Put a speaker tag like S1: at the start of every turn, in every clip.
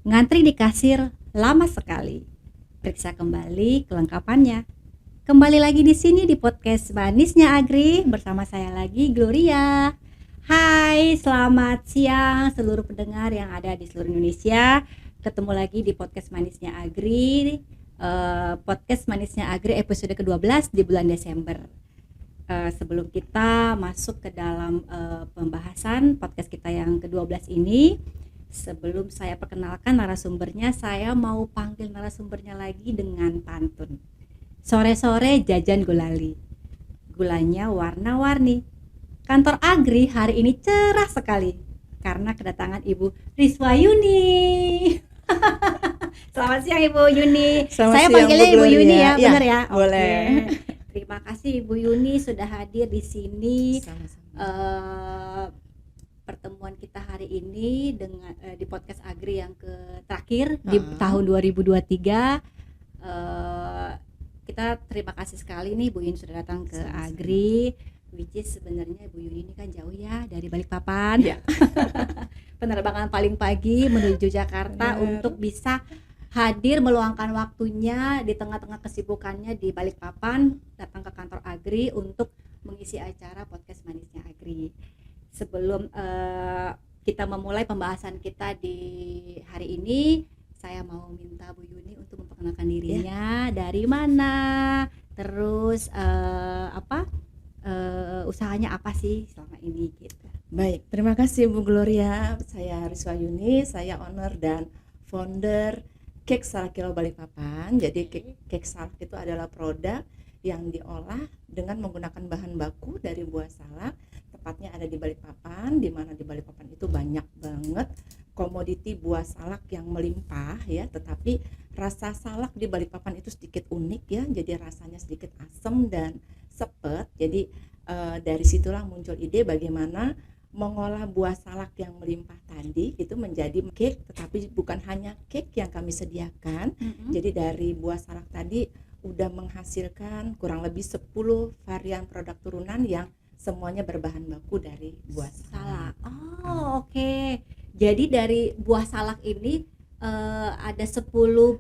S1: Ngantri di kasir lama sekali. Periksa kembali kelengkapannya. Kembali lagi di sini di podcast Manisnya Agri bersama saya lagi Gloria. Hai, selamat siang seluruh pendengar yang ada di seluruh Indonesia. Ketemu lagi di podcast Manisnya Agri. Podcast Manisnya Agri episode ke-12 di bulan Desember. Sebelum kita masuk ke dalam pembahasan podcast kita yang ke-12 ini, sebelum saya perkenalkan narasumbernya, saya mau panggil narasumbernya lagi dengan pantun. Sore-sore jajan gulali, gulanya warna-warni. Kantor Agri hari ini cerah sekali karena kedatangan Ibu Rizwa Yuni. Selamat siang Ibu Yuni.
S2: Selamat
S1: Saya
S2: siang,
S1: panggilnya
S2: Bu
S1: Ibu Yuni ya,
S2: Gloria.
S1: benar ya?
S2: Boleh.
S1: Oke. Terima kasih Ibu Yuni sudah hadir di sini. Pertemuan kita hari ini dengan di podcast Agri yang terakhir di tahun 2023. Kita terima kasih sekali nih Bu Yuni sudah datang ke Agri, which is sebenarnya Bu Yuni ini kan jauh ya dari Balikpapan.
S2: Ya.
S1: Penerbangan paling pagi menuju Jakarta untuk bisa hadir meluangkan waktunya di tengah-tengah kesibukannya di Balikpapan, datang ke kantor Agri untuk mengisi acara podcast Manisnya Agri. Sebelum kita memulai pembahasan kita di hari ini, saya mau minta Bu Yuni untuk memperkenalkan dirinya, dari mana, terus usahanya apa sih selama ini gitu.
S2: Baik, terima kasih Bu Gloria. Saya Rizwa Yuni, saya owner dan founder Cake Salak Kilo Balikpapan. Jadi cake salak itu adalah produk yang diolah dengan menggunakan bahan baku dari buah salak. Tepatnya ada di Balikpapan, di mana di Balikpapan itu banyak banget komoditi buah salak yang melimpah ya, tetapi rasa salak di Balikpapan itu sedikit unik ya, jadi rasanya sedikit asam dan sepet. Jadi dari situlah muncul ide bagaimana mengolah buah salak yang melimpah tadi itu menjadi cake, tetapi bukan hanya cake yang kami sediakan. Jadi dari buah salak tadi udah menghasilkan kurang lebih 10 varian produk turunan yang semuanya berbahan baku dari buah salak.
S1: Oh, oke. Jadi dari buah salak ini ada 10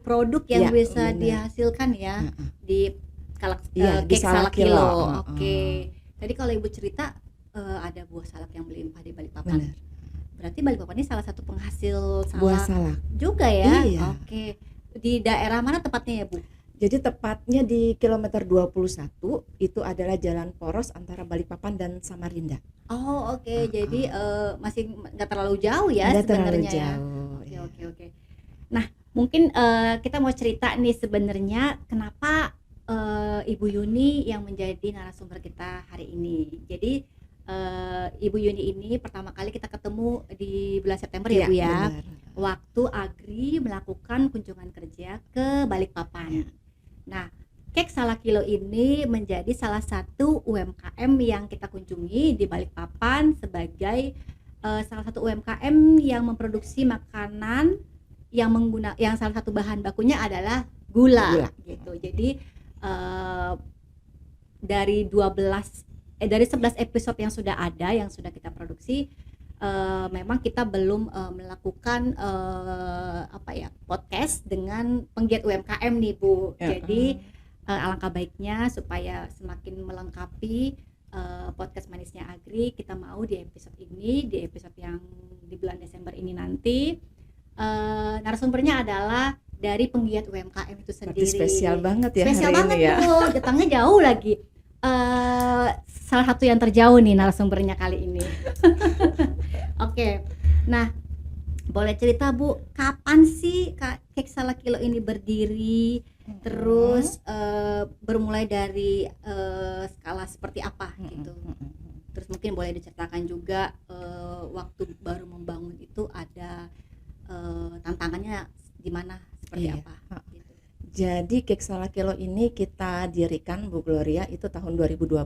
S1: produk yang bisa dihasilkan ya di cake salak kilo. Oke. Tadi kalau Ibu cerita ada buah salak yang melimpah di Balikpapan.
S2: Benar.
S1: Berarti Balikpapan ini salah satu penghasil salak
S2: buah salak
S1: juga ya?
S2: Iya.
S1: Oke. Di daerah mana tepatnya ya Bu?
S2: Jadi tepatnya di kilometer 21 itu adalah jalan poros antara Balikpapan dan Samarinda.
S1: Oh oke. Jadi masih nggak terlalu jauh ya sebenarnya ya. Oke. Nah mungkin kita mau cerita nih sebenarnya kenapa Ibu Yuni yang menjadi narasumber kita hari ini. Jadi Ibu Yuni ini pertama kali kita ketemu di bulan September ya Bu ya.
S2: Benar.
S1: Waktu Agri melakukan kunjungan kerja ke Balikpapan. Nah, Cake Salak Kilo ini menjadi salah satu UMKM yang kita kunjungi di Balikpapan sebagai salah satu UMKM yang memproduksi makanan yang salah satu bahan bakunya adalah gula. Gitu. Jadi dari 11 episode yang sudah ada yang sudah kita produksi, memang kita belum melakukan podcast dengan penggiat UMKM nih Bu. Jadi alangkah baiknya supaya semakin melengkapi podcast Manisnya Agri, kita mau di episode ini, di episode yang di bulan Desember ini nanti narasumbernya adalah dari penggiat UMKM itu sendiri.
S2: Berarti spesial banget ya.
S1: Spesial
S2: hari
S1: banget
S2: ini ya.
S1: Bu, datangnya jauh lagi. Salah satu yang terjauh nih narasumbernya kali ini. Oke. Nah, boleh cerita Bu, kapan sih Cake Salak Kilo ini berdiri? Terus bermulai dari skala seperti apa gitu. Terus mungkin boleh diceritakan juga waktu baru membangun itu ada tantangannya gimana, seperti apa gitu.
S2: Jadi Cake Salak Kilo ini kita dirikan Bu Gloria itu tahun 2012.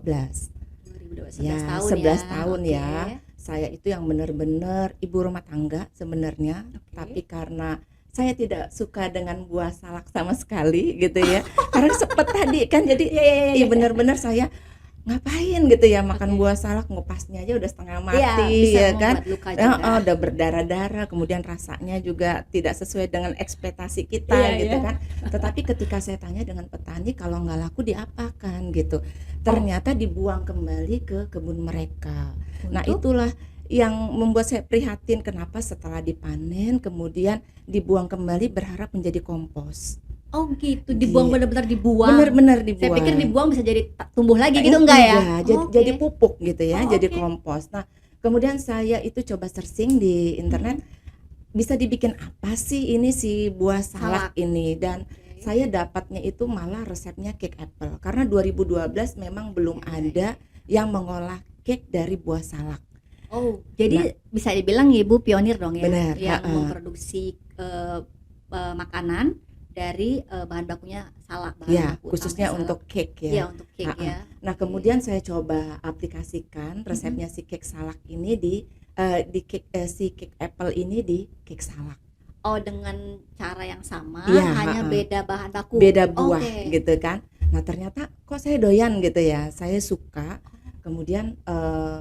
S1: 11
S2: Ya,
S1: tahun
S2: 11
S1: ya.
S2: tahun ya. Saya itu yang benar-benar ibu rumah tangga sebenarnya, tapi karena saya tidak suka dengan buah salak sama sekali gitu ya. Karena sepet tadi kan, jadi benar-benar saya ngapain gitu ya makan
S1: Oke.
S2: buah salak, ngupasnya aja udah setengah
S1: Iya,
S2: mati
S1: bisa
S2: ya kan.
S1: membuat luka juga.
S2: Udah berdarah-darah, kemudian rasanya juga tidak sesuai dengan ekspektasi
S1: Iya
S2: kita
S1: iya.
S2: gitu kan. Tetapi ketika saya tanya dengan petani kalau nggak laku diapakan gitu,
S1: Oh,
S2: ternyata dibuang kembali ke kebun mereka. Nah
S1: untuk?
S2: itulah yang membuat saya prihatin kenapa setelah dipanen kemudian dibuang kembali berharap menjadi kompos.
S1: Oh gitu, dibuang,
S2: Gi
S1: benar-benar dibuang.
S2: Bener-bener
S1: Saya pikir
S2: dibuang.
S1: dibuang bisa jadi tumbuh lagi gitu, enggak ya?
S2: Enggak, jadi
S1: Oke.
S2: pupuk gitu ya,
S1: Oh
S2: jadi
S1: oke.
S2: kompos. Nah, kemudian saya itu coba searching di internet,
S1: Mhm.
S2: bisa dibikin apa sih ini si buah salak
S1: Salak.
S2: ini, dan
S1: Oke.
S2: saya dapatnya itu malah resepnya cake apple. Karena 2012 memang belum
S1: Iya iya
S2: ada
S1: iya.
S2: yang mengolah cake dari buah salak.
S1: Oh,
S2: Nah,
S1: jadi bisa dibilang Ibu pionir dong ya,
S2: benar,
S1: yang
S2: heeh.
S1: memproduksi, makanan dari, bahan bakunya salak, bahan
S2: Ya,
S1: baku utamanya
S2: khususnya
S1: salak.
S2: untuk cake
S1: Iya,
S2: ya.
S1: untuk cake
S2: Heeh.
S1: ya.
S2: Nah,
S1: Oke.
S2: kemudian saya coba aplikasikan
S1: Mhm.
S2: resepnya si cake salak ini di cake si cake apple ini di cake salak.
S1: Oh, dengan cara yang sama,
S2: Iya,
S1: hanya
S2: heeh.
S1: beda bahan baku?
S2: Beda buah
S1: Oke.
S2: gitu kan. Nah, ternyata kok saya doyan gitu ya, saya suka. Kemudian,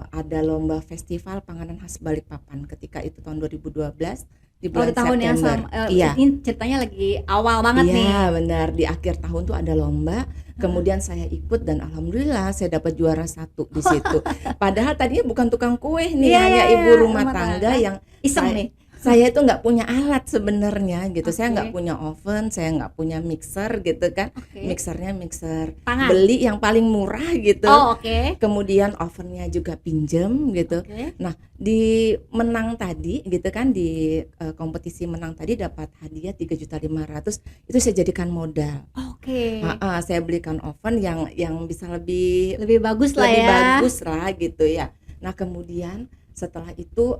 S2: ada lomba festival panganan khas Balikpapan ketika itu tahun 2012 di
S1: Oh, di
S2: bulan
S1: tahun yang
S2: September. Iya.
S1: ini ceritanya lagi awal banget nih?
S2: Iya benar, di akhir tahun tuh ada lomba,
S1: Heeh.
S2: kemudian saya ikut dan alhamdulillah saya dapat juara 1 di situ. Padahal tadinya bukan tukang kue nih,
S1: Iya iya
S2: hanya
S1: iya,
S2: ibu rumah
S1: rumah
S2: tangga
S1: tangga.
S2: yang
S1: Iseng
S2: saya
S1: nih?
S2: saya itu nggak punya alat sebenarnya gitu. Saya nggak
S1: Oke
S2: punya oven, saya nggak punya mixer gitu kan.
S1: oke.
S2: Mixernya mixer
S1: Tangan?
S2: beli yang paling murah gitu.
S1: Oh, oke
S2: Kemudian ovennya juga pinjem gitu.
S1: oke.
S2: Nah, di menang tadi gitu kan di kompetisi menang tadi dapat hadiah 3.500.000, itu saya jadikan modal.
S1: Oke,
S2: Heeh, saya belikan oven yang bisa lebih
S1: lebih bagus lah
S2: lebih
S1: ya?
S2: bagus lah gitu ya. Nah, kemudian setelah itu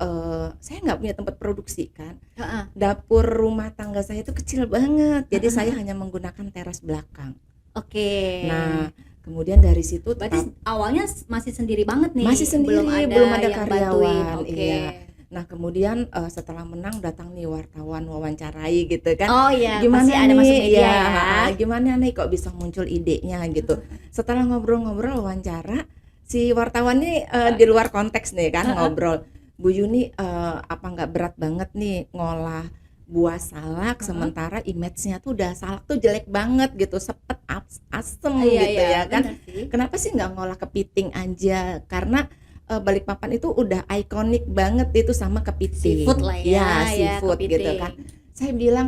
S2: saya nggak punya tempat produksi kan.
S1: Heeh
S2: Dapur rumah tangga saya itu kecil banget, jadi
S1: heeh
S2: saya
S1: heeh.
S2: hanya menggunakan teras belakang.
S1: Oke.
S2: Nah, kemudian dari situ
S1: Berarti awalnya masih sendiri banget
S2: masih
S1: nih, belum
S2: sendiri,
S1: ada
S2: belum ada
S1: yang bantuin?
S2: karyawan,
S1: Oke.
S2: iya. Nah, kemudian setelah menang datang nih wartawan wawancarai gitu kan,
S1: Oh iya, pasti
S2: gimana
S1: ada masuk
S2: nih
S1: media
S2: ya,
S1: ya?
S2: gimana nih kok bisa muncul idenya gitu. Setelah ngobrol-ngobrol wawancara, si wartawan nih di luar konteks nih kan
S1: Heeh.
S2: ngobrol, Bu Yuni, apa nggak berat banget nih ngolah buah salak
S1: Heeh.
S2: sementara image-nya tuh udah salak tuh jelek banget gitu, sepet, asem
S1: Iya
S2: gitu
S1: iya,
S2: ya kan.
S1: bener sih.
S2: Kenapa sih nggak ngolah kepiting aja? Karena Balikpapan itu udah ikonik banget itu sama
S1: Seafood
S2: kepiting.
S1: lah ya,
S2: Ya,
S1: ya
S2: seafood gitu kan.
S1: kepiting.
S2: Saya bilang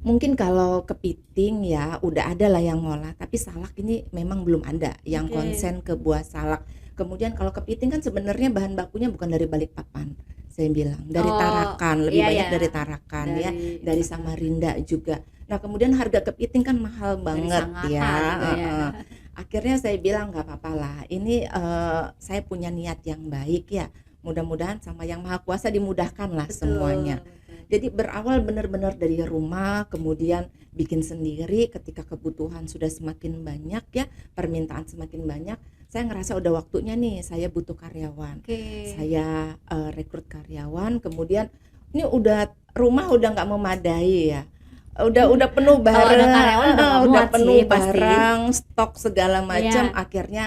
S2: mungkin kalau kepiting ya udah ada lah yang ngolah, tapi salak ini memang belum ada yang
S1: Oke.
S2: konsen ke buah salak. Kemudian kalau kepiting kan sebenarnya bahan bakunya bukan dari Balikpapan. Saya bilang dari
S1: Oh,
S2: Tarakan, lebih
S1: iya
S2: banyak
S1: ya,
S2: dari Tarakan ya, dari
S1: dari
S2: Samarinda juga. Nah, kemudian harga kepiting kan mahal
S1: dari
S2: banget
S1: Sangatta
S2: ya.
S1: juga ya.
S2: Heeh. Akhirnya saya bilang nggak apa-apa lah. Ini saya punya niat yang baik ya. Mudah-mudahan sama Yang Maha Kuasa dimudahkan lah semuanya.
S1: Betul betul.
S2: Jadi berawal benar-benar dari rumah, kemudian bikin sendiri ketika kebutuhan sudah semakin banyak ya, permintaan semakin banyak. Saya ngerasa udah waktunya nih, saya butuh karyawan.
S1: Oke.
S2: Saya rekrut karyawan, kemudian ini rumah udah nggak memadai ya. Udah penuh
S1: Kalau ada
S2: barang,
S1: karyawan udah nggak
S2: udah
S1: muat
S2: penuh
S1: sih pasti.
S2: barang, stok segala macam.
S1: Iya.
S2: Akhirnya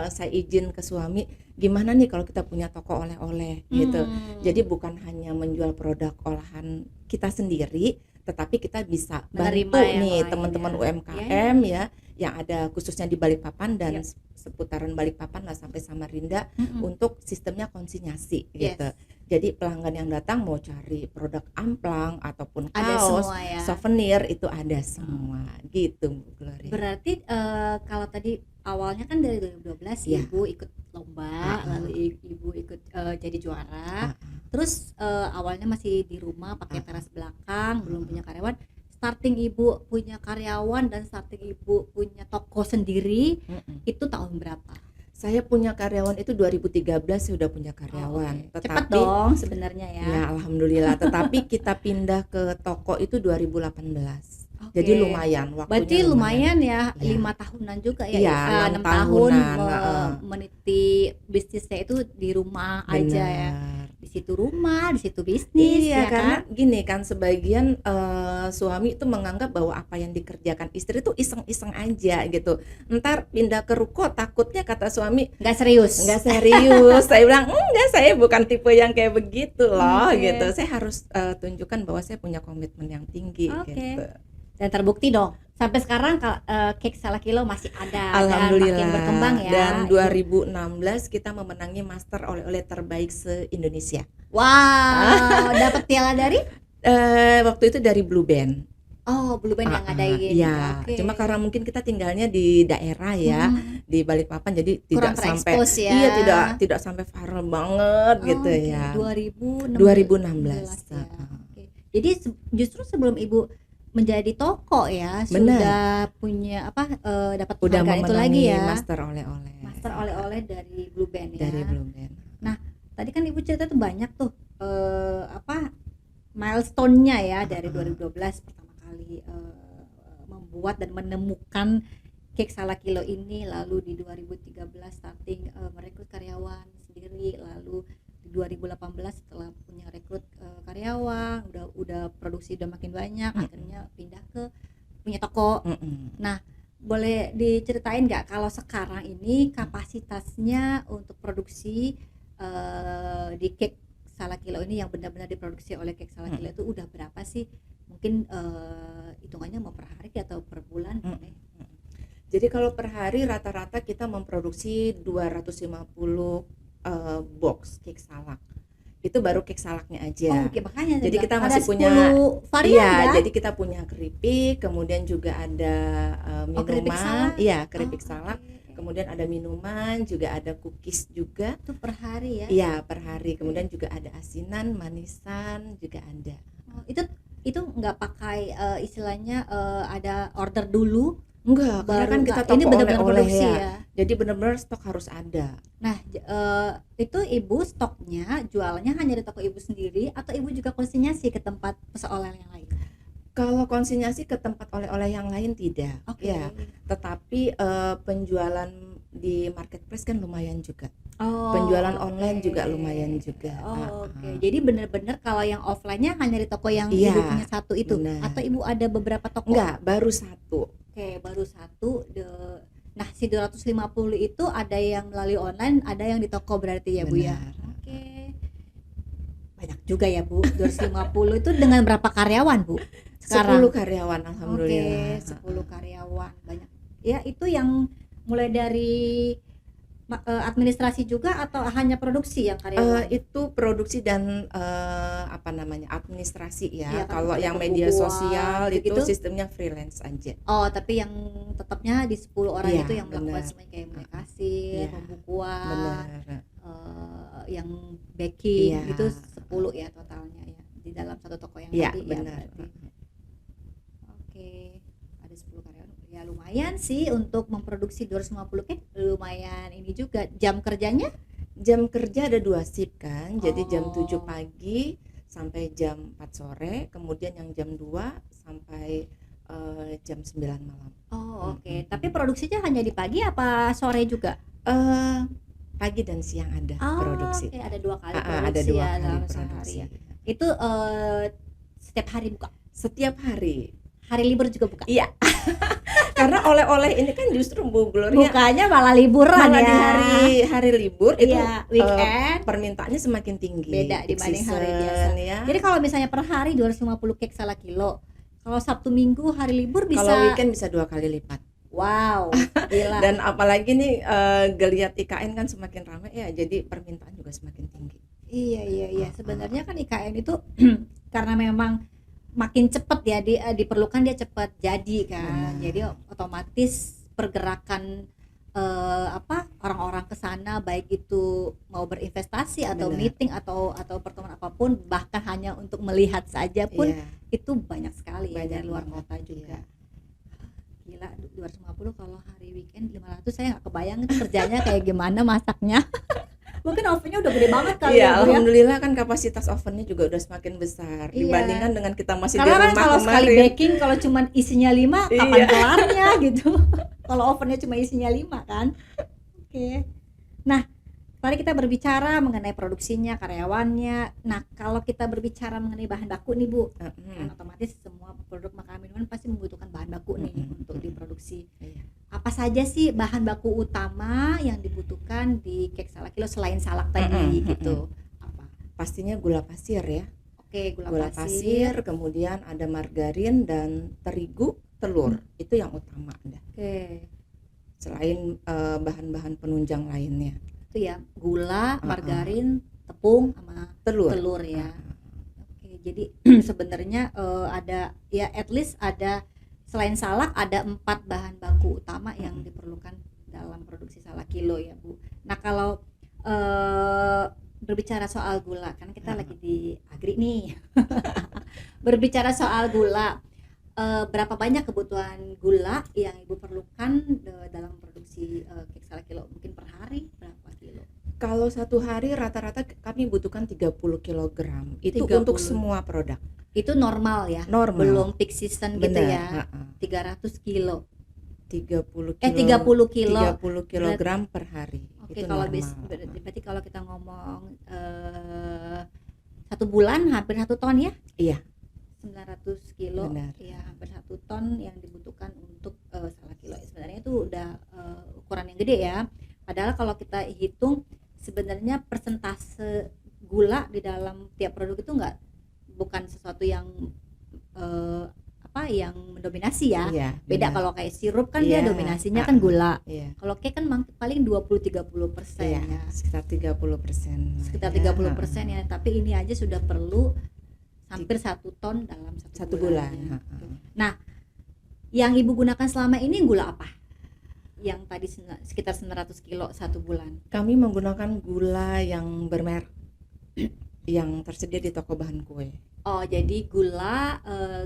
S2: saya izin ke suami, gimana nih kalau kita punya toko oleh-oleh gitu. Jadi bukan hanya menjual produk olahan kita sendiri, tetapi kita bisa
S1: Menerima
S2: bantu
S1: yang
S2: nih
S1: lain
S2: teman-teman
S1: ya. Iya
S2: UMKM
S1: iya.
S2: ya, yang ada khususnya di Balikpapan dan
S1: Yap.
S2: seputaran Balikpapan lah sampai Samarinda
S1: Mhm.
S2: untuk sistemnya konsinyasi gitu.
S1: Yes.
S2: Jadi pelanggan yang datang mau cari produk amplang ataupun
S1: Ada
S2: kaos,
S1: semua ya.
S2: souvenir itu ada semua gitu Bu Gloria.
S1: Berarti kalau tadi awalnya kan dari 2012
S2: Iya.
S1: Ibu ikut lomba, lalu Ibu ikut jadi juara.
S2: Ah,
S1: Terus awalnya masih di rumah pakai
S2: ah,
S1: teras belakang, belum
S2: ah.
S1: punya karyawan. Starting Ibu punya karyawan dan starting Ibu punya toko sendiri
S2: Mm-mm.
S1: itu tahun berapa?
S2: Saya punya karyawan itu 2013 saya udah punya
S1: Oh,
S2: karyawan.
S1: oke. Cepat
S2: Tetapi
S1: dong sebenarnya ya.
S2: ya alhamdulillah, tetapi kita pindah ke toko itu 2018.
S1: Oke.
S2: Jadi lumayan,
S1: Berarti
S2: waktunya
S1: lumayan ya,
S2: Iya.
S1: 5 tahunan juga ya,
S2: Iya,
S1: 6
S2: 6
S1: tahun
S2: tahunan, heeh.
S1: meniti bisnisnya itu di rumah aja ya.
S2: Benar.
S1: di situ rumah, di situ bisnis,
S2: Iya,
S1: ya
S2: karena
S1: kan?
S2: gini kan sebagian suami itu menganggap bahwa apa yang dikerjakan istri itu iseng-iseng aja gitu. Ntar pindah ke ruko takutnya kata suami
S1: Nggak serius.
S2: nggak serius. Saya bilang enggak, saya bukan tipe yang kayak begitu loh
S1: Oke.
S2: gitu. Saya harus tunjukkan bahwa saya punya komitmen yang tinggi
S1: Oke.
S2: gitu.
S1: Dan terbukti dong. Sampai sekarang cake Salah Kilo masih ada dan
S2: Alhamdulillah.
S1: makin berkembang ya.
S2: Dan
S1: Ibu.
S2: 2016 kita memenangi Master Oleh-oleh terbaik se-Indonesia.
S1: Wow, dapat piala dari?
S2: Waktu itu dari Blue Band.
S1: Oh, Blue Band yang ngadain.
S2: Iya,
S1: Oke.
S2: cuma karena mungkin kita tinggalnya di daerah ya, di Balikpapan, jadi
S1: Kurang
S2: tidak sampai
S1: terekspos ya.
S2: iya tidak sampai viral banget gitu
S1: Oke,
S2: ya.
S1: 2016
S2: 2016.
S1: ya. Oke. Jadi justru sebelum Ibu menjadi toko ya,
S2: Benar.
S1: sudah punya dapat
S2: Udah
S1: penghargaan itu lagi
S2: memenangi
S1: ya.
S2: Master Oleh-oleh.
S1: Master oleh-oleh dari Blue Band ya.
S2: Dari Blue Band.
S1: Tadi kan Ibu cerita tuh banyak tuh milestone-nya ya dari 2012 pertama kali membuat dan menemukan Cake Salah Kilo ini, lalu di 2013 starting merekrut karyawan sendiri, lalu di 2018 setelah punya rekrut karyawan, udah produksi udah makin banyak, akhirnya pindah ke punya toko. Boleh diceritain nggak kalau sekarang ini kapasitasnya untuk produksi di Cake Salah Kilo ini yang benar-benar diproduksi oleh Cake Salah Kilo itu udah berapa sih? Mungkin hitungannya mau per hari atau per bulan?
S2: Jadi kalau per hari rata-rata kita memproduksi 250 box cake salak. Itu baru cake salaknya aja.
S1: Oh, oke, makanya
S2: Jadi kita
S1: ada
S2: masih punya
S1: 10 varian
S2: iya,
S1: kan?
S2: jadi kita punya keripik, kemudian juga ada
S1: keripik
S2: minuman.
S1: salak.
S2: Iya, keripik
S1: Oh,
S2: salak.
S1: oke.
S2: Kemudian ada minuman, juga ada cookies juga.
S1: Itu per hari ya?
S2: Iya, per hari. Kemudian juga ada asinan, manisan juga ada.
S1: Oh, itu nggak pakai istilahnya ada order dulu
S2: Enggak, karena
S1: baru
S2: kan kita
S1: ini
S2: toko
S1: benar-benar
S2: oleh-oleh
S1: produksi
S2: ya.
S1: ya.
S2: Jadi benar-benar stok harus ada.
S1: Nah, itu Ibu stoknya jualannya hanya di toko Ibu sendiri atau Ibu juga konsinyasi ke tempat oleh-oleh yang lain?
S2: Kalau konsinyasi ke tempat oleh-oleh yang lain tidak.
S1: Oke.
S2: Ya, tetapi penjualan di marketplace kan lumayan juga.
S1: Oh,
S2: Penjualan
S1: oke.
S2: online juga lumayan juga.
S1: Oh, oke. Jadi benar-benar kalau yang offline-nya hanya di toko yang
S2: Iya,
S1: Ibu punya satu itu
S2: benar.
S1: atau Ibu ada beberapa toko?
S2: Enggak, baru satu.
S1: Oke, baru satu. Nah, si 250 itu ada yang melalui online, ada yang di toko berarti ya, Bu ya.
S2: Benar.
S1: Oke. Banyak juga ya, Bu. 250 itu dengan berapa karyawan, Bu?
S2: 10 karyawan
S1: Oke,
S2: alhamdulillah.
S1: 10 karyawan. Banyak. Ya, itu yang mulai dari administrasi juga atau hanya produksi yang karyawan?
S2: Itu produksi dan administrasi ya.
S1: Iya, kan
S2: Kalau
S1: ada
S2: yang media
S1: pembukuan,
S2: sosial itu
S1: gitu-gitu.
S2: sistemnya freelance aja.
S1: Oh, tapi yang tetapnya di 10 orang
S2: Iya,
S1: itu yang melakukan
S2: benar.
S1: semuanya kayak mulai kasir,
S2: Iya,
S1: pembukuan,
S2: Benar.
S1: yang baking
S2: Iya.
S1: itu 10 ya totalnya ya di dalam satu toko yang
S2: Iya,
S1: tadi
S2: benar.
S1: ya berarti. Oke, ada 10 karyawan. Ya lumayan sih untuk memproduksi 250 cake, lumayan ini juga. Jam kerjanya?
S2: Jam kerja ada 2 shift kan. Jadi jam
S1: Oh.
S2: 7 pagi sampai jam 4 sore, kemudian yang jam 2 sampai jam 9 malam.
S1: Oh, oke. Tapi produksinya hanya di pagi apa sore juga?
S2: Pagi dan siang ada
S1: Oh,
S2: produksi.
S1: oke, ada 2 kali
S2: Ada
S1: produksi
S2: 2
S1: ya
S2: kali
S1: dalam
S2: produksi.
S1: sehari ya. Itu setiap hari buka.
S2: Setiap hari.
S1: Hari libur juga buka.
S2: Iya. Karena oleh-oleh ini kan justru Bu Gloria
S1: Bukanya malah liburan
S2: malah
S1: ya.
S2: di hari libur itu
S1: Iya, weekend
S2: permintaannya semakin tinggi.
S1: beda
S2: Peak
S1: dibanding hari
S2: season,
S1: biasa.
S2: ya.
S1: Jadi kalau misalnya per hari 250 cake Salah Kilo, kalau Sabtu Minggu hari libur bisa.
S2: Kalau weekend bisa 2 kali lipat.
S1: Wow, gila.
S2: Dan apalagi nih geliat IKN kan semakin ramai ya, jadi permintaan juga semakin tinggi.
S1: Iya. Sebenarnya kan IKN itu karena memang makin cepat ya diperlukan dia cepat jadi kan.
S2: Benar.
S1: Jadi otomatis pergerakan orang-orang ke sana baik itu mau berinvestasi atau
S2: Benar.
S1: meeting atau pertemuan apapun, bahkan hanya untuk melihat saja pun
S2: Iya,
S1: itu banyak sekali ya
S2: banyak
S1: dari luar
S2: banget,
S1: kota juga.
S2: iya.
S1: Gila, 250 kalau hari weekend 500 saya nggak kebayang itu kerjanya kayak gimana masaknya. Mungkin ovennya udah gede banget kali
S2: Iya,
S1: ya, Bu, ya.
S2: alhamdulillah kan kapasitas ovennya juga udah semakin besar
S1: Iya.
S2: dibandingkan dengan kita masih di
S1: Karena kan
S2: rumah
S1: kalau sekali
S2: kemarin.
S1: baking kalau cuman isinya 5 kapan
S2: Iya.
S1: kelarnya gitu. Kalau ovennya cuma isinya 5 kan. Oke. Nah, tadi kita berbicara mengenai produksinya, karyawannya. Nah, kalau kita berbicara mengenai bahan baku nih Bu, kan otomatis semua produk makanan minuman pasti membutuhkan bahan baku nih untuk diproduksi.
S2: Iya.
S1: Apa saja sih bahan baku utama yang dibutuhkan di cake salak kilo selain salak tadi gitu? Apa?
S2: Pastinya gula pasir ya.
S1: Oke,
S2: Gula pasir, kemudian ada margarin dan terigu, telur. Itu yang utama dah.
S1: Oke,
S2: Selain bahan-bahan penunjang lainnya.
S1: itu ya gula, margarin, tepung, sama
S2: Telur.
S1: telur ya. Oke, jadi sebenarnya ada ya at least ada selain salak ada 4 bahan baku utama yang diperlukan dalam produksi salak kilo ya Bu. Nah kalau berbicara soal gula, kan kita lagi di Agri nih. Berbicara soal gula, berapa banyak kebutuhan gula yang Ibu perlukan dalam produksi cake salak kilo? Mungkin per hari berapa kilo?
S2: Kalau satu hari rata-rata kami butuhkan 30 kg. Itu
S1: 30.
S2: untuk semua produk.
S1: Itu normal ya?
S2: Normal.
S1: Belum peak season gitu ya?
S2: Benar.
S1: 300 kilo.
S2: 30
S1: 30 kilo.
S2: 30 kg per hari.
S1: Oke,
S2: Itu
S1: kalau
S2: normal.
S1: berarti kalau kita ngomong 1 bulan hampir 1 ton ya?
S2: Iya.
S1: 900 kilo.
S2: Benar.
S1: Ya, hampir 1 ton yang dibutuhkan untuk salak kilo. Sebenarnya itu udah ukuran yang gede ya. Padahal kalau kita hitung sebenarnya persentase gula di dalam tiap produk itu bukan sesuatu yang yang mendominasi ya.
S2: Iya,
S1: Beda
S2: benar.
S1: kalau kayak sirup kan dia
S2: Iya.
S1: dominasinya kan gula.
S2: Iya.
S1: Kalau cake kan paling 20-30%
S2: Iya,
S1: ya.
S2: sekitar 30%.
S1: Sekitar 30% ya. Tapi ini aja sudah perlu hampir 1 ton dalam
S2: Satu bulan.
S1: ya. Nah, yang Ibu gunakan selama ini gula apa? Yang tadi sekitar 900 kilo 1 bulan.
S2: Kami menggunakan gula yang bermerek yang tersedia di toko bahan kue.
S1: Oh, jadi gula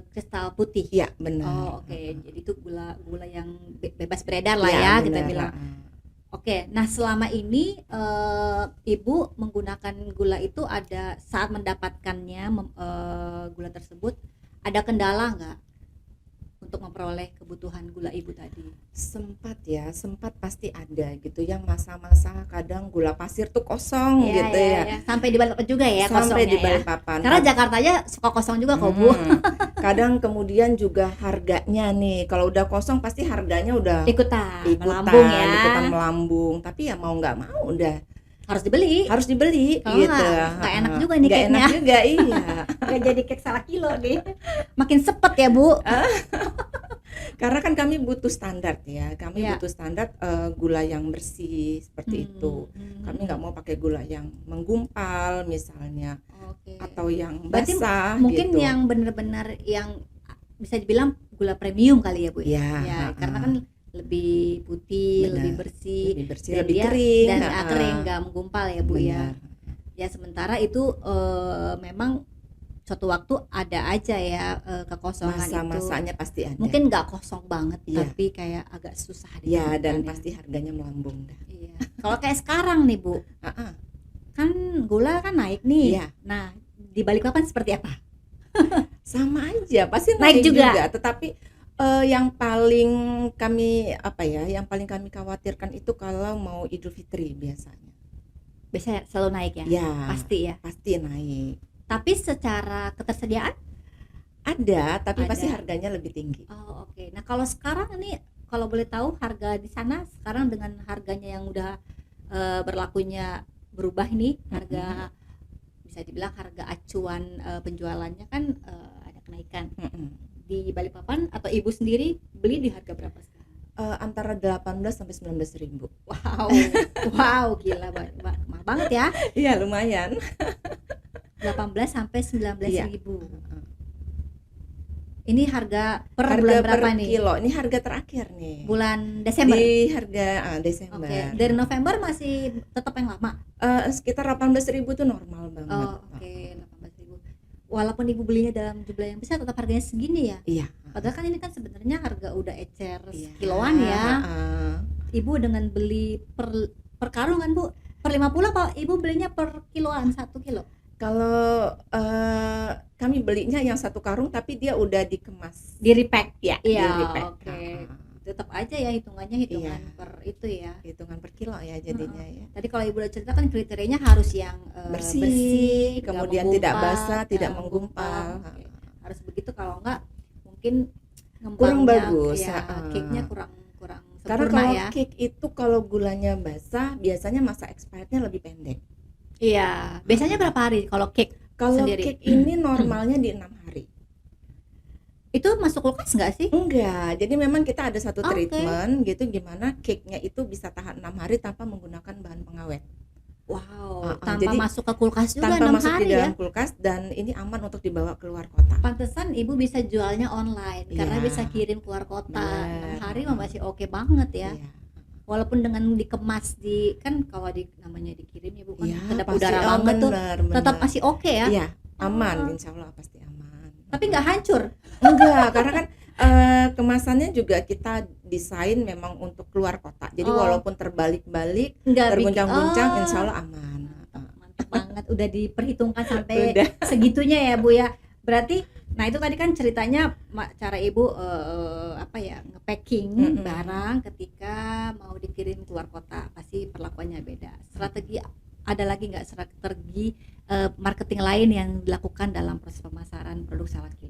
S1: kristal putih.
S2: Iya, benar.
S1: Oh, oke. Jadi itu gula yang bebas beredar lah
S2: Iya,
S1: ya kita
S2: benar.
S1: bilang. Oke, nah selama ini Ibu menggunakan gula itu ada saat mendapatkannya gula tersebut ada kendala nggak untuk memperoleh kebutuhan gula Ibu tadi?
S2: Sempat pasti ada gitu yang masa-masa kadang gula pasir tuh kosong gitu ya.
S1: Sampai di Balikpapan juga ya
S2: Sampai di
S1: kosongnya ya.
S2: Balikpapan.
S1: Karena Jakarta aja suka kosong juga kok Bu.
S2: Kadang kemudian juga harganya nih, kalau udah kosong pasti harganya udah
S1: Ikutan melambung ya.
S2: ikutan melambung. Tapi ya mau nggak mau udah
S1: Harus dibeli.
S2: harus dibeli
S1: Kalau
S2: gitu.
S1: nggak enak juga nih
S2: Nggak
S1: cake-nya.
S2: enak juga, iya.
S1: Nggak jadi cake salak kilo nih. Makin sepet ya Bu.
S2: Karena kan kami butuh standar ya. Kami
S1: Iya.
S2: butuh standar gula yang bersih seperti itu. Kami nggak mau pakai gula yang menggumpal misalnya,
S1: Oke.
S2: atau yang
S1: Berarti
S2: basah
S1: mungkin
S2: gitu.
S1: yang benar-benar yang bisa dibilang gula premium kali ya Bu
S2: Iya,
S1: ya, karena kan lebih putih,
S2: Benar.
S1: lebih bersih,
S2: lebih bersih,
S1: dan
S2: lebih
S1: dia-
S2: kering,
S1: dan kering, nggak menggumpal ya Bu ya.
S2: Benar.
S1: Ya sementara itu memang suatu waktu ada aja ya kekosongan itu.
S2: Masa-masanya pasti ada.
S1: Mungkin nggak kosong banget,
S2: Iya.
S1: tapi kayak agak susah
S2: Ya, dan
S1: ditemukan
S2: pasti harganya melambung dah.
S1: Iya. Kalau kayak sekarang nih Bu,
S2: Ah,
S1: kan gula kan naik nih.
S2: Iya.
S1: Nah, di Balikpapan seperti apa?
S2: sama aja, pasti
S1: Naik
S2: naik
S1: juga.
S2: juga. Tetapi yang paling yang paling kami khawatirkan itu kalau mau Idul Fitri biasanya.
S1: Biasanya selalu naik ya?
S2: Ya,
S1: Pasti ya.
S2: pasti naik.
S1: Tapi secara ketersediaan?
S2: Ada, tapi
S1: Ada.
S2: pasti harganya lebih tinggi.
S1: Oh, oke. Nah, kalau sekarang ini kalau boleh tahu harga di sana sekarang dengan harganya yang udah berlakunya berubah nih, harga bisa dibilang harga acuan penjualannya kan ada kenaikan. Di Balikpapan atau Ibu sendiri beli di harga berapa sekarang?
S2: Antara 18 sampai 19 ribu.
S1: Wow. Wow, gila mahal banget ya.
S2: Iya, lumayan.
S1: 18 sampai 19
S2: Iya.
S1: ribu. Ini harga per
S2: Harga
S1: bulan
S2: per
S1: berapa nih?
S2: kilo. Ini harga terakhir nih.
S1: Bulan Desember.
S2: Di harga Desember.
S1: Oke, dari November masih tetap yang lama.
S2: Sekitar 18 ribu tuh normal banget.
S1: Oh, oke, 18.000. Walaupun Ibu belinya dalam jumlah yang besar tetap harganya segini ya.
S2: Iya.
S1: Padahal kan ini kan sebenarnya harga udah ecer
S2: Iya.
S1: kiloan ya.
S2: Heeh.
S1: Ibu dengan beli per karung kan Bu? Per 50 apa Ibu belinya per kiloan 1 kilo?
S2: Kalau kami belinya yang 1 karung tapi dia udah dikemas.
S1: Di repack.
S2: Ya,
S1: Iya,
S2: di repack.
S1: oke. tetap aja ya hitungannya hitungan
S2: Iya.
S1: per itu ya.
S2: Hitungan per kilo ya jadinya ya.
S1: Tadi kalau Ibu udah cerita kan kriterianya harus yang bersih, nggak
S2: kemudian tidak basah, tidak
S1: nggak
S2: menggumpal.
S1: Oke. Harus begitu, kalau enggak mungkin
S2: Kurang
S1: ngembangnya,
S2: bagus,
S1: ya,
S2: heeh.
S1: cake-nya kurang kurang
S2: Karena
S1: sempurna
S2: kalau
S1: ya.
S2: cake itu kalau gulanya basah biasanya masa expirednya lebih pendek.
S1: Iya, biasanya berapa hari kalau cake
S2: Kalau
S1: sendiri?
S2: cake ini normalnya di 6 hari.
S1: Itu masuk kulkas nggak sih?
S2: Enggak, jadi memang kita ada satu
S1: Oke.
S2: treatment gitu gimana cake-nya itu bisa tahan 6 hari tanpa menggunakan bahan pengawet.
S1: Wow, tanpa
S2: jadi
S1: masuk ke kulkas juga
S2: Tanpa
S1: 6
S2: masuk di
S1: hari ya.
S2: dalam kulkas dan ini aman untuk dibawa keluar kota.
S1: Pantesan Ibu bisa jualnya online karena
S2: Iya.
S1: bisa kirim keluar kota.
S2: Bener.
S1: 6 hari mah masih oke banget ya.
S2: Iya.
S1: Walaupun dengan dikemas di, kan kalau namanya dikirim ya bukan
S2: Iya,
S1: kedap
S2: pasti
S1: udara banget tuh,
S2: bener.
S1: tetap masih oke ya.
S2: Iya, aman,
S1: Oh.
S2: insya Allah pasti aman.
S1: Tapi nggak hancur.
S2: Enggak, karena kan kemasannya juga kita desain memang untuk keluar kota. Jadi
S1: Oh.
S2: walaupun terbalik-balik,
S1: Nggak
S2: terguncang-guncang,
S1: bikin-
S2: insya Allah aman.
S1: Mantap banget, udah diperhitungkan sampai
S2: Udah.
S1: segitunya ya Bu ya. Berarti, nah itu tadi kan ceritanya cara Ibu apa ya, nge-packing barang ketika mau dikirim keluar kota, pasti perlakuannya beda. Strategi ada lagi nggak strategi marketing lain yang dilakukan dalam proses pemasaran produk salaki?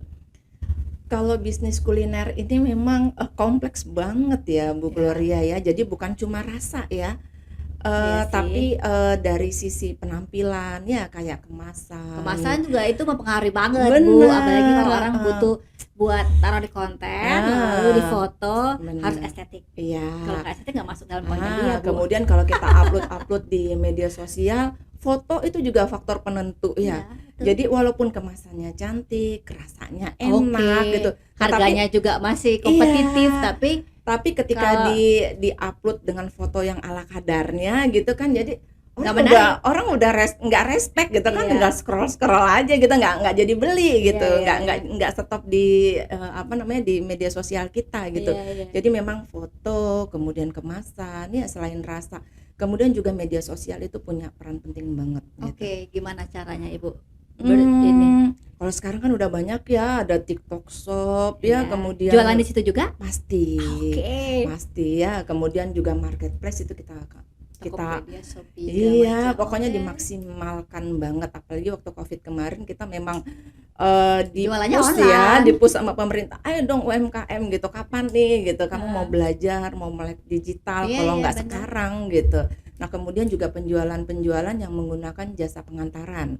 S2: Kalau bisnis kuliner ini memang kompleks banget ya Bu
S1: Ya.
S2: Gloria ya. Jadi bukan cuma rasa ya.
S1: Iya sih.
S2: Tapi dari sisi penampilan ya kayak kemasan.
S1: Kemasan juga itu mempengaruhi banget Bu,
S2: Bener,
S1: apalagi kalau orang butuh buat taruh di konten, lalu di foto,
S2: bener.
S1: harus estetik.
S2: Iya.
S1: Kalau nggak estetik nggak masuk dalam konten dia Bu.
S2: Kemudian kalau kita upload di media sosial, foto itu juga faktor penentu ya.
S1: betul.
S2: Jadi walaupun kemasannya cantik, rasanya
S1: Oke.
S2: enak gitu,
S1: Harganya juga masih kompetitif,
S2: Iya. tapi ketika
S1: Kalau-
S2: di-upload dengan foto yang ala kadarnya gitu kan, jadi
S1: Nggak
S2: orang udah nggak respect gitu kan,
S1: Iya.
S2: nggak scroll aja gitu, nggak jadi beli gitu,
S1: Iya, iya.
S2: nggak stop di di media sosial kita gitu.
S1: Iya, iya.
S2: Jadi memang foto, kemudian kemasan, ya selain rasa, kemudian juga media sosial itu punya peran penting banget gitu.
S1: Oke, gimana caranya Ibu?
S2: Hmm, kalau sekarang kan udah banyak ya, ada TikTok Shop ya,
S1: Iya.
S2: kemudian
S1: Jualan di situ juga?
S2: pasti,
S1: Oke.
S2: pasti ya, kemudian juga marketplace itu kita
S1: Tokopedia, Shopee, segala
S2: iya,
S1: macam.
S2: pokoknya
S1: Oke.
S2: dimaksimalkan banget, apalagi waktu COVID kemarin kita memang
S1: Jualannya
S2: di-push
S1: online.
S2: ya, di-push sama pemerintah, ayo dong UMKM gitu, kapan nih gitu, kamu mau
S1: Ah.
S2: belajar, mau melek digital,
S1: Iya,
S2: kalau
S1: iya,
S2: nggak
S1: benar.
S2: sekarang gitu. Nah kemudian juga penjualan yang menggunakan jasa pengantaran.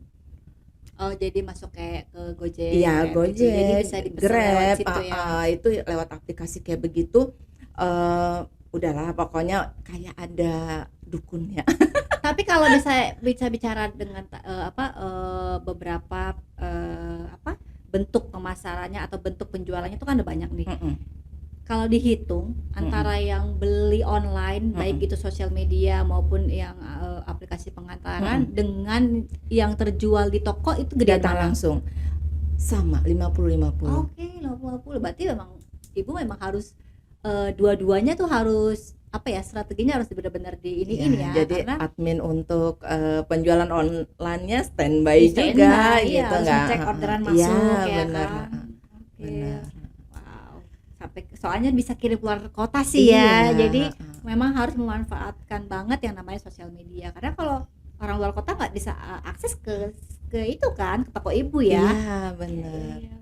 S1: Oh, jadi masuk kayak ke Gojek.
S2: Iya,
S1: Grab gitu. Jadi
S2: Gojek,
S1: bisa dipesan lewat
S2: Grab,
S1: situ ya.
S2: itu lewat aplikasi kayak begitu, udahlah pokoknya kayak ada dukunnya.
S1: Tapi kalau bisa bicara dengan beberapa bentuk pemasarannya atau bentuk penjualannya itu kan ada banyak nih. Kalau dihitung antara yang beli online, baik itu sosial media maupun yang aplikasi pengantaran, dengan yang terjual di toko, itu gedean
S2: Datang
S1: mana?
S2: langsung sama 50-50.
S1: Oke, 50-50. Berarti memang Ibu memang harus dua-duanya tuh harus strateginya harus benar-benar ini ya.
S2: Jadi
S1: karena
S2: admin untuk penjualan online-nya standby juga
S1: iya,
S2: gitu,
S1: harus
S2: nggak?
S1: ngecek orderan
S2: Iya,
S1: masuk ya
S2: benar.
S1: kan. Oke.
S2: Benar.
S1: Wow. Sampai soalnya bisa kirim keluar kota sih ya.
S2: Iya,
S1: Jadi memang harus memanfaatkan banget yang namanya sosial media. Karena kalau orang luar kota nggak bisa akses ke itu kan, ke toko Ibu ya.
S2: Iya, benar.
S1: Iya.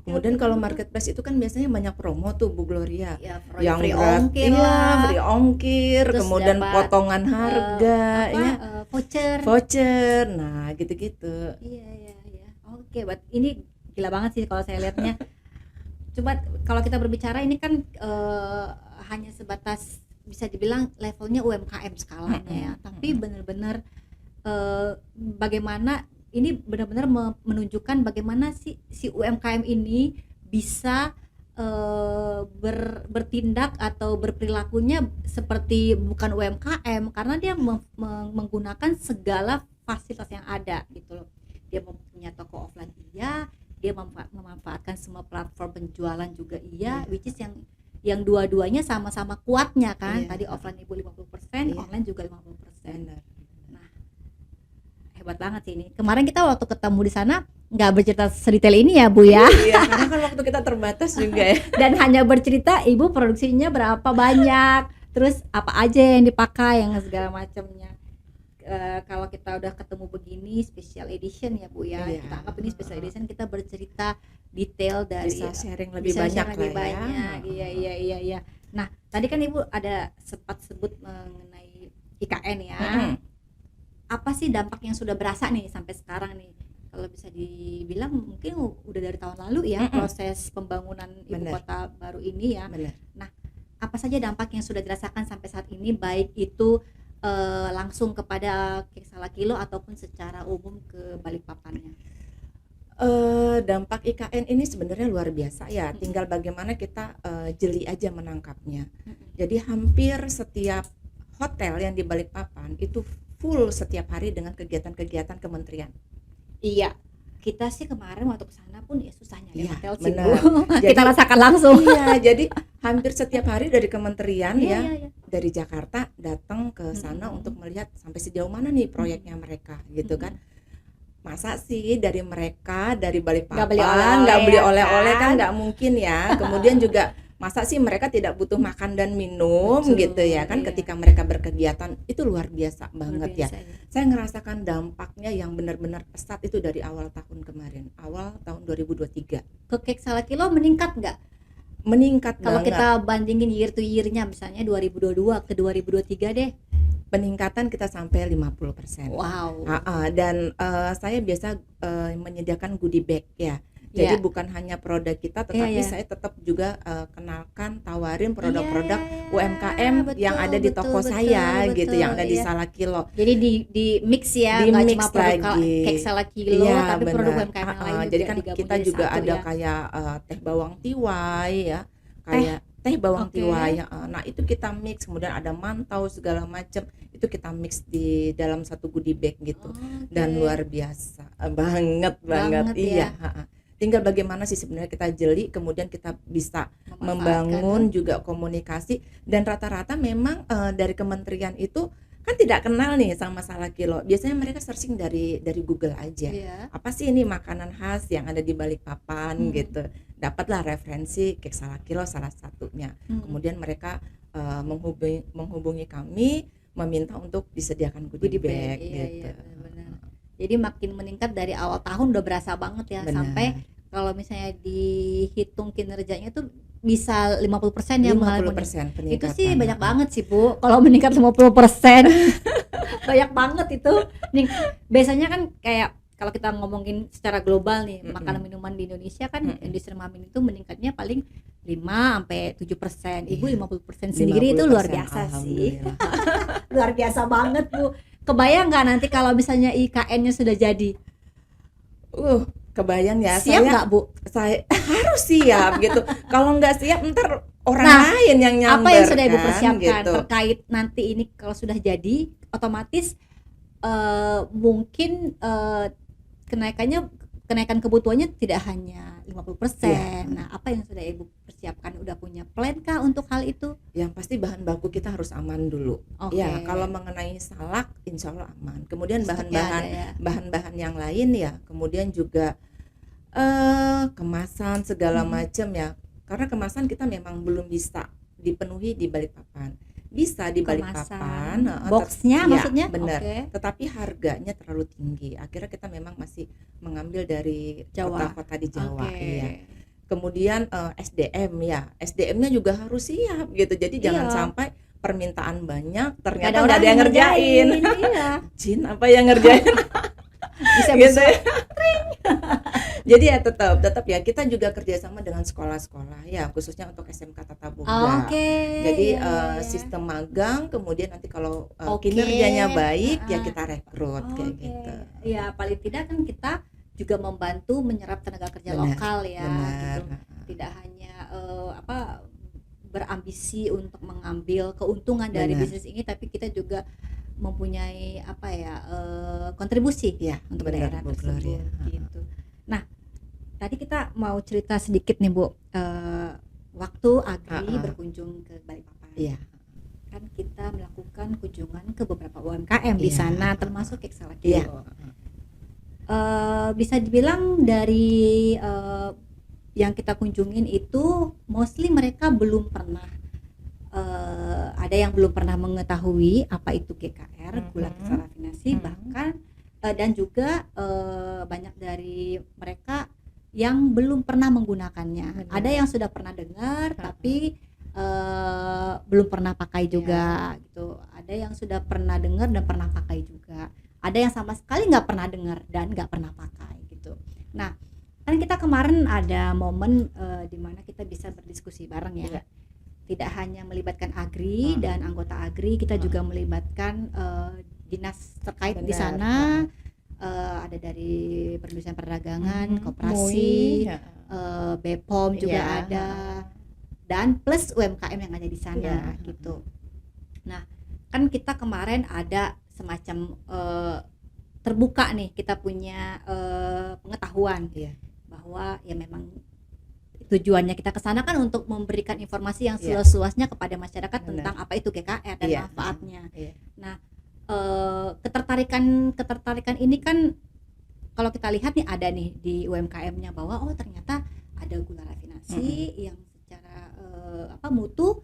S2: Kemudian kalau marketplace itu kan biasanya banyak promo tuh Bu Gloria.
S1: ya,
S2: Yang
S1: free
S2: gratis,
S1: ongkir
S2: iya,
S1: lah,
S2: free ongkir,
S1: Terus
S2: kemudian
S1: dapat,
S2: potongan harga, ya, voucher, nah gitu-gitu.
S1: Iya. Oke, buat ini gila banget sih kalau saya lihatnya. Coba kalau kita berbicara ini kan hanya sebatas bisa dibilang levelnya UMKM skalanya ya, tapi benar-benar bagaimana ini benar-benar menunjukkan bagaimana si UMKM ini bisa bertindak atau berperilakunya seperti bukan UMKM, karena dia menggunakan segala fasilitas yang ada gitu loh. Dia punya toko offline, iya, dia memanfaatkan semua platform penjualan juga, iya, which is yang dua-duanya sama-sama kuatnya kan.
S2: Iya.
S1: Tadi offline Ibu 50%,
S2: Iya.
S1: online juga 50%.
S2: Benar.
S1: Hebat banget sih ini. Kemarin kita waktu ketemu di sana nggak bercerita sedetail ini ya Bu ya.
S2: Iya, karena kan waktu kita terbatas juga ya.
S1: Dan hanya bercerita ibu produksinya berapa banyak, terus apa aja yang dipakai, yang segala macamnya. Kalau kita udah ketemu begini special edition ya Bu ya,
S2: Iya.
S1: kita anggap ini special edition, kita bercerita detail dari
S2: Bisa sharing lebih
S1: bisa
S2: banyak
S1: share lebih
S2: lah ya.
S1: banyak. Iya. Nah tadi kan ibu ada sempat sebut mengenai IKN ya.
S2: Mm-mm.
S1: Apa sih dampak yang sudah berasa nih sampai sekarang nih? Kalau bisa dibilang mungkin udah dari tahun lalu ya,
S2: Mm-mm.
S1: proses pembangunan ibu
S2: Bener.
S1: kota baru ini ya.
S2: Benar.
S1: Apa saja dampak yang sudah dirasakan sampai saat ini, baik itu langsung kepada Kek Salakilo ataupun secara umum ke Balikpapannya?
S2: Dampak IKN ini sebenarnya luar biasa ya. Tinggal bagaimana kita jeli aja menangkapnya. Jadi hampir setiap hotel yang di Balikpapan itu full setiap hari dengan kegiatan-kegiatan kementerian.
S1: Iya, kita sih kemarin waktu ke sana pun ya susah nyari
S2: Iya,
S1: hotel sih
S2: benar.
S1: Bu. Kita
S2: Jadi-
S1: rasakan langsung.
S2: Iya, jadi hampir setiap hari dari kementerian ya,
S1: Iya.
S2: dari Jakarta datang ke sana untuk melihat sampai sejauh mana nih proyeknya mereka gitu kan. Masa sih dari mereka dari Balikpapan
S1: Nggak beli oleh-oleh
S2: nggak beli
S1: ya
S2: oleh-oleh kan
S1: kan?
S2: nggak mungkin ya. Kemudian juga masa sih mereka tidak butuh makan dan minum
S1: Betul,
S2: gitu ya kan,
S1: iya.
S2: ketika mereka berkegiatan itu luar biasa banget ya.
S1: Luar biasa ya.
S2: Saya ngerasakan dampaknya yang benar-benar pesat itu dari awal tahun kemarin, awal tahun 2023.
S1: Ke Kek Salakilo meningkat nggak?
S2: Meningkat
S1: Kalau
S2: banget.
S1: kita bandingin year to year-nya, misalnya 2022 ke 2023 deh.
S2: Peningkatan kita sampai 50%.
S1: Wow.
S2: Dan saya biasa menyediakan goodie bag ya. Jadi
S1: Iya.
S2: bukan hanya produk kita, tetapi
S1: Iya.
S2: saya tetap juga kenalkan, tawarin produk-produk
S1: Iya,
S2: UMKM yang
S1: betul,
S2: ada di toko
S1: betul,
S2: saya
S1: betul,
S2: gitu, yang ada di
S1: iya.
S2: Salakilo.
S1: Jadi di mix ya,
S2: Di
S1: nggak
S2: mix
S1: cuma produk
S2: lagi.
S1: Kek Salakilo,
S2: Iya,
S1: tapi produk
S2: benar.
S1: UMKM yang lain juga
S2: Jadi kan
S1: digabung
S2: kita
S1: jadi
S2: juga
S1: satu
S2: ada
S1: ya.
S2: kayak teh bawang tiwai ya, kayak teh bawang
S1: Oke.
S2: tiwai. Nah itu kita mix, kemudian ada mantau segala macam, itu kita mix di dalam satu goodie bag gitu.
S1: Oke.
S2: Dan luar biasa banget
S1: Banget
S2: iya.
S1: ya.
S2: Tinggal bagaimana sih sebenarnya kita jeli, kemudian kita bisa membangun juga komunikasi, dan rata-rata memang dari kementerian itu kan tidak kenal nih sama Salakilo. Biasanya mereka searching dari Google aja.
S1: Iya.
S2: Apa sih ini makanan khas yang ada di Balikpapan gitu. Dapatlah referensi Kek Salakilo salah satunya. Kemudian mereka menghubungi kami, meminta untuk disediakan goodie bag gitu.
S1: Iya, benar. Jadi makin meningkat dari awal tahun udah berasa banget ya.
S2: Benar.
S1: Sampai kalau misalnya dihitung kinerjanya tuh bisa 50% ya mengalami
S2: 50% peningkatan.
S1: itu sih banyak banget sih Bu. Kalau meningkat 50% banyak banget itu. Nih, biasanya kan kayak kalau kita ngomongin secara global nih, makanan minuman di Indonesia kan industri mamin itu meningkatnya paling 5 sampai 7%. Ibu 50% sendiri itu luar biasa sih. Luar biasa banget Bu. Kebayang nggak nanti kalau misalnya IKN-nya sudah jadi?
S2: Kebayang ya.
S1: Siap nggak Bu?
S2: Saya harus siap gitu. Kalau nggak siap ntar orang
S1: Nah,
S2: lain yang nyamber.
S1: Apa yang sudah Ibu
S2: kan,
S1: persiapkan
S2: gitu.
S1: terkait nanti ini kalau sudah jadi, otomatis mungkin kenaikan kebutuhannya tidak hanya 50%.
S2: Iya.
S1: Nah, apa yang sudah Ibu persiapkan? Udah punya plan kah untuk hal itu?
S2: Yang pasti bahan baku kita harus aman dulu.
S1: Oke.
S2: Ya, kalau mengenai salak insya Allah aman. Kemudian
S1: Stoknya ada ya.
S2: bahan-bahan yang lain ya, kemudian juga kemasan segala macam ya. Karena kemasan kita memang belum bisa dipenuhi di Balikpapan. Bisa di Balikpapan,
S1: boxnya
S2: ya,
S1: maksudnya?
S2: benar.
S1: Oke.
S2: Tetapi harganya terlalu tinggi. Akhirnya kita memang masih mengambil dari
S1: Jawa.
S2: kota-kota di Jawa.
S1: Oke.
S2: Iya. Kemudian SDM ya, SDM-nya juga harus siap gitu. Jadi jangan
S1: Iya.
S2: sampai permintaan banyak
S1: Nggak
S2: ternyata
S1: orang
S2: nggak ada yang ngerjain.
S1: Iya.
S2: Jin apa yang ngerjain?
S1: Bisa
S2: Gitu ya. Jadi ya tetap ya kita juga kerjasama dengan sekolah-sekolah ya, khususnya untuk SMK Tata Boga.
S1: Oke.
S2: Jadi
S1: iya.
S2: sistem magang, kemudian nanti kalau
S1: Oke.
S2: kinerjanya baik ya
S1: Ah.
S2: kita rekrut kayak
S1: Oke.
S2: gitu.
S1: Ya paling tidak kan kita juga membantu menyerap tenaga kerja
S2: Benar,
S1: lokal ya,
S2: Benar.
S1: gitu. Tidak hanya berambisi untuk mengambil keuntungan dari
S2: Benar.
S1: bisnis ini, tapi kita juga mempunyai kontribusi
S2: Ya,
S1: untuk
S2: benar,
S1: daerah
S2: Bu
S1: tersebut
S2: Gloria.
S1: gitu. Nah, tadi kita mau cerita sedikit nih Bu, waktu Agri berkunjung ke Balikpapan.
S2: Iya.
S1: Kan kita melakukan kunjungan ke beberapa UMKM di
S2: Iya.
S1: sana, termasuk Kek
S2: Iya.
S1: Salakilo. bisa dibilang dari yang kita kunjungin itu mostly mereka belum pernah, ada yang belum pernah mengetahui apa itu GKR, gula kristal rafinasi, bahkan dan juga banyak dari mereka yang belum pernah menggunakannya. Ada yang sudah pernah dengar tapi belum pernah pakai juga gitu. Ada yang sudah pernah dengar dan pernah pakai juga. Ada yang sama sekali nggak pernah dengar dan nggak pernah pakai gitu. Nah, kan kita kemarin ada momen di mana kita bisa berdiskusi bareng ya. Tidak hanya melibatkan Agri dan anggota Agri, kita juga melibatkan dinas terkait di sana. Ada dari Perindustrian Perdagangan, Koperasi, BPOM juga ada, dan plus UMKM yang ada di sana gitu. Nah, kan kita kemarin ada semacam terbuka nih, kita punya pengetahuan bahwa ya memang tujuannya kita ke sana kan untuk memberikan informasi yang seluas-luasnya kepada masyarakat tentang apa itu GKR dan manfaatnya. Nah, ketertarikan ini kan kalau kita lihat nih ada nih di UMKM-nya bahwa oh ternyata ada gula rafinasi yang secara mutu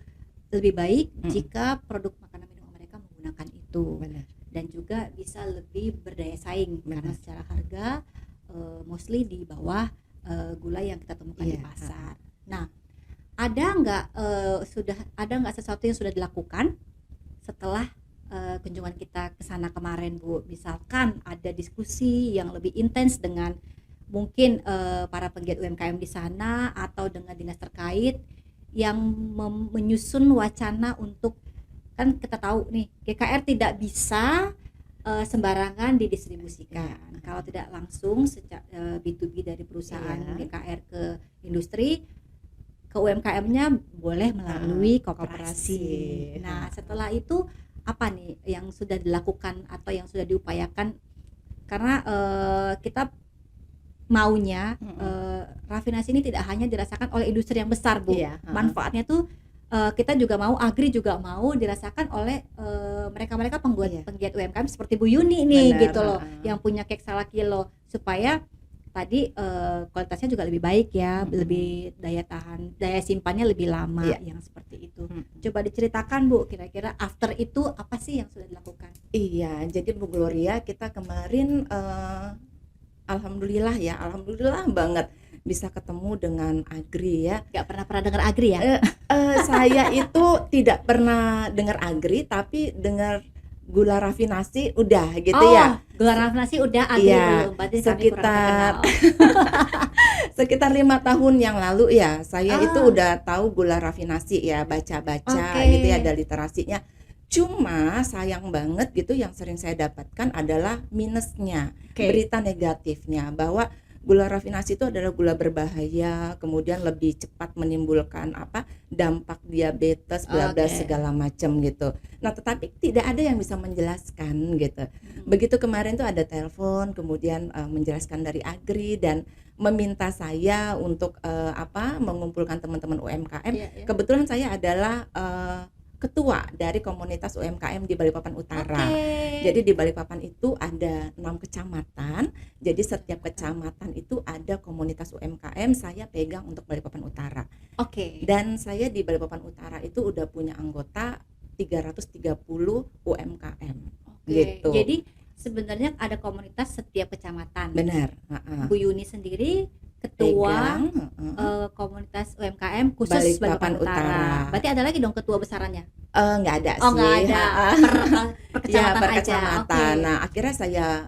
S1: lebih baik jika produk makanan minuman mereka menggunakan itu. Dan juga bisa lebih berdaya saing karena secara harga mostly di bawah gula yang kita temukan di pasar. Nah, ada nggak sesuatu yang sudah dilakukan setelah kunjungan kita ke sana kemarin, Bu? Misalkan ada diskusi yang lebih intens dengan mungkin para penggiat UMKM di sana atau dengan dinas terkait yang menyusun wacana untuk, kan kita tahu nih GKR tidak bisa sembarangan didistribusikan. Kalau tidak langsung secara B2B dari perusahaan GKR ke industri, ke UMKM-nya boleh melalui koperasi. Nah, setelah itu apa nih yang sudah dilakukan atau yang sudah diupayakan? Karena kita maunya rafinasi ini tidak hanya dirasakan oleh industri yang besar, Bu. Manfaatnya tuh kita juga mau, Agri juga mau dirasakan oleh mereka-mereka penggiat UMKM seperti Bu Yuni nih. Benar, gitu loh, yang punya kek salah kilo, supaya tadi kualitasnya juga lebih baik ya, lebih daya simpannya lebih lama, yang seperti itu. Coba diceritakan, Bu, kira-kira after itu apa sih yang sudah dilakukan?
S2: Iya, jadi Bu Gloria, kita kemarin alhamdulillah banget bisa ketemu dengan Agri ya.
S1: Gak pernah dengar Agri ya?
S2: Saya itu tidak pernah dengar Agri, tapi dengar gula rafinasi udah gitu ya.
S1: Gula rafinasi udah, Agri belum. Berarti
S2: sekitar 5 tahun yang lalu ya, saya itu udah tahu gula rafinasi ya, baca-baca gitu ya, ada literasinya. Cuma sayang banget gitu, yang sering saya dapatkan adalah minusnya, berita negatifnya, bahwa gula rafinasi itu adalah gula berbahaya, kemudian lebih cepat menimbulkan dampak diabetes, bla bla segala macam gitu. Nah, tetapi tidak ada yang bisa menjelaskan gitu. Begitu kemarin tuh ada telepon, kemudian menjelaskan dari Agri dan meminta saya untuk mengumpulkan teman-teman UMKM. Kebetulan saya adalah ketua dari komunitas UMKM di Balikpapan Utara. Jadi di Balikpapan itu ada 6 kecamatan. Jadi setiap kecamatan itu ada komunitas UMKM, saya pegang untuk Balikpapan Utara. Dan saya di Balikpapan Utara itu udah punya anggota 330 UMKM. Gitu.
S1: Jadi sebenarnya ada komunitas setiap kecamatan.
S2: Benar.
S1: Bu Yuni sendiri ketua komunitas UMKM khusus Balikpapan Utara. Berarti ada lagi dong ketua besarannya?
S2: Nggak ada sih.
S1: Nggak ada. Per kecamatan aja.
S2: Nah, akhirnya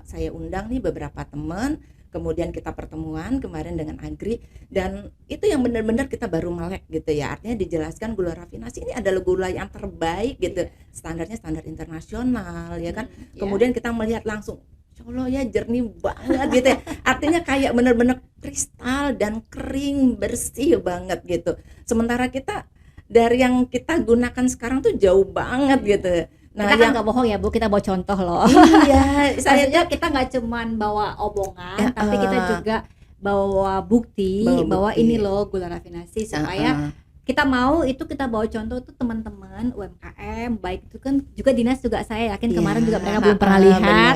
S2: saya undang nih beberapa teman, kemudian kita pertemuan kemarin dengan Agri, dan itu yang benar-benar kita baru melek gitu ya. Artinya dijelaskan gula rafinasi ini adalah gula yang terbaik gitu. Standarnya standar internasional ya kan. Kemudian kita melihat langsung, Allah ya, jernih banget gitu ya. Artinya kayak benar-benar kristal dan kering, bersih banget gitu. Sementara kita dari yang kita gunakan sekarang tuh jauh banget gitu.
S1: Nah, kita kan nggak bohong ya, Bu, kita bawa contoh loh.
S2: Iya,
S1: maksudnya kita nggak cuman bawa omongan, tapi kita juga bawa bukti bahwa ini loh gula rafinasi, supaya kita mau itu kita bawa contoh tuh teman-teman UMKM, baik itu kan juga dinas, juga saya yakin kemarin juga mereka belum pernah lihat,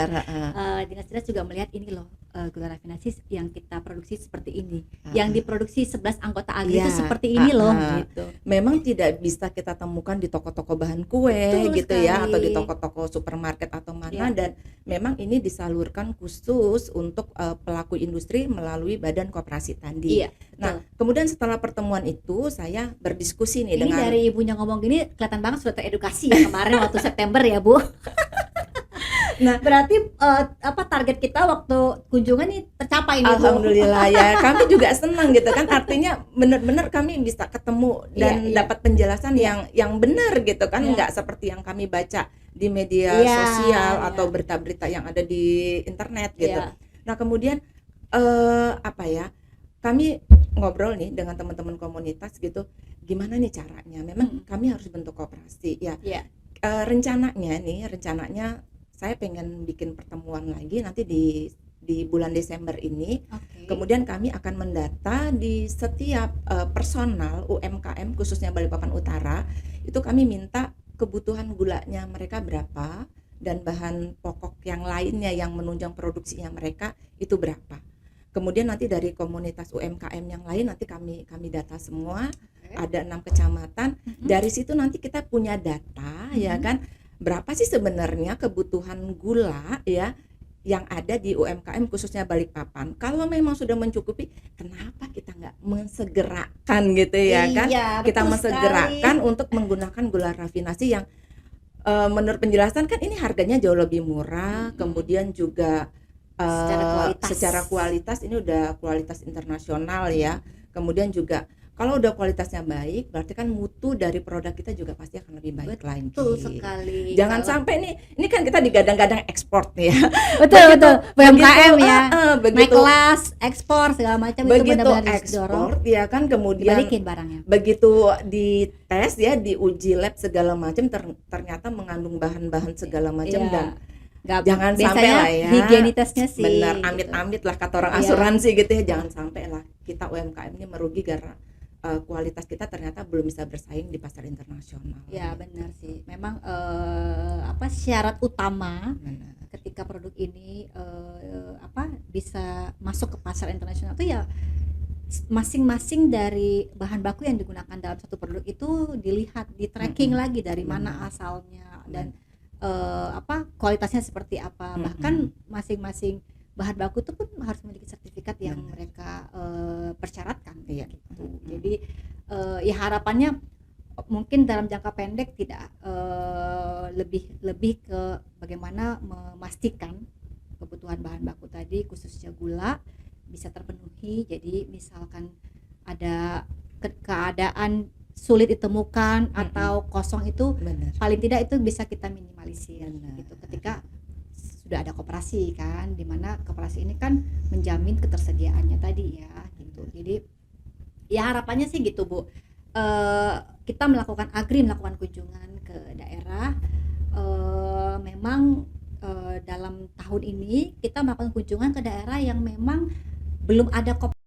S1: dinas-dinas juga melihat ini loh gula rafinasi yang kita produksi seperti ini.
S2: Ah,
S1: Yang diproduksi 11 anggota Agri
S2: Iya,
S1: itu seperti ini loh
S2: ah.
S1: gitu.
S2: Memang tidak bisa kita temukan di toko-toko bahan kue
S1: Betul
S2: gitu ya, atau di
S1: sekali.
S2: toko-toko supermarket atau mana,
S1: Ya,
S2: dan memang ini disalurkan khusus untuk pelaku industri melalui Badan Koperasi Tadi.
S1: iya,
S2: Nah,
S1: betul.
S2: kemudian setelah pertemuan itu saya berdiskusi nih
S1: Ini
S2: dengan
S1: dari ibunya ngomong gini kelihatan banget sudah teredukasi ya kemarin waktu September ya, Bu.
S2: Nah,
S1: Berarti target kita waktu kunjungan nih tercapai nih, Bu.
S2: alhamdulillah ya, kami juga senang gitu kan, artinya benar-benar kami bisa ketemu dan
S1: Iya, iya.
S2: dapat penjelasan
S1: Iya.
S2: yang benar gitu kan,
S1: Iya.
S2: nggak seperti yang kami baca di media
S1: Iya,
S2: sosial
S1: iya.
S2: atau berita-berita yang ada di internet gitu.
S1: Iya.
S2: Nah, kemudian apa ya, kami ngobrol nih dengan teman-teman komunitas gitu, gimana nih caranya? Memang kami harus bentuk koperasi ya.
S1: Iya.
S2: Rencananya saya pengen bikin pertemuan lagi nanti di bulan Desember ini.
S1: Oke.
S2: Kemudian kami akan mendata di setiap personal UMKM khususnya Balikpapan Utara, itu kami minta kebutuhan gulanya mereka berapa dan bahan pokok yang lainnya yang menunjang produksinya mereka itu berapa. Kemudian nanti dari komunitas UMKM yang lain nanti kami data semua,
S1: Oke.
S2: ada 6 kecamatan.
S1: Mhm.
S2: Dari situ nanti kita punya data ya kan, berapa sih sebenarnya kebutuhan gula ya yang ada di UMKM khususnya Balikpapan. Kalau memang sudah mencukupi, kenapa kita nggak mensegerakan gitu ya kan?
S1: Iya,
S2: Kita
S1: betul
S2: mensegerakan
S1: sekali.
S2: untuk menggunakan gula rafinasi yang menurut penjelasan kan ini harganya jauh lebih murah, kemudian juga secara kualitas ini udah kualitas internasional ya. Kemudian juga kalau udah kualitasnya baik, berarti kan mutu dari produk kita juga pasti akan lebih baik lagi.
S1: Betul sekali.
S2: Jangan sampai nih, ini kan kita digadang-gadang ekspor nih ya.
S1: Betul, betul. UMKM ya. Naik
S2: Begitu
S1: kelas, ekspor segala macam itu
S2: begitu
S1: benar-benar didorong.
S2: ekspor ya kan, kemudian
S1: Dibalikin barangnya.
S2: begitu dites ya, diuji lab segala macam, ternyata mengandung bahan-bahan segala macam.
S1: Iya.
S2: Dan
S1: Nggak-
S2: jangan sampai
S1: biasanya
S2: lah ya,
S1: higienitasnya sih.
S2: benar,
S1: gitu.
S2: amit-amit lah kata orang
S1: Iya.
S2: asuransi gitu ya, jangan sampai lah kita UMKM ini merugi karena kualitas kita ternyata belum bisa bersaing di pasar internasional.
S1: Ya benar sih. Memang syarat utama
S2: Benar.
S1: ketika produk ini bisa masuk ke pasar internasional itu ya masing-masing dari bahan baku yang digunakan dalam satu produk itu dilihat, di tracking lagi dari mana asalnya dan kualitasnya seperti apa. Bahkan masing-masing bahan baku itu pun harus memiliki sertifikat yang mereka persyaratkan.
S2: Iya.
S1: Gitu. Jadi ya harapannya mungkin dalam jangka pendek tidak lebih ke bagaimana memastikan kebutuhan bahan baku tadi khususnya gula bisa terpenuhi. Jadi misalkan ada keadaan sulit ditemukan atau kosong itu
S2: Benar.
S1: paling tidak itu bisa kita minimalisir
S2: Benar.
S1: gitu ketika sudah ada koperasi kan, dimana koperasi ini kan menjamin ketersediaannya tadi ya gitu. Jadi ya harapannya sih gitu Bu, kita melakukan kunjungan ke daerah, memang dalam tahun ini kita melakukan kunjungan ke daerah yang memang belum ada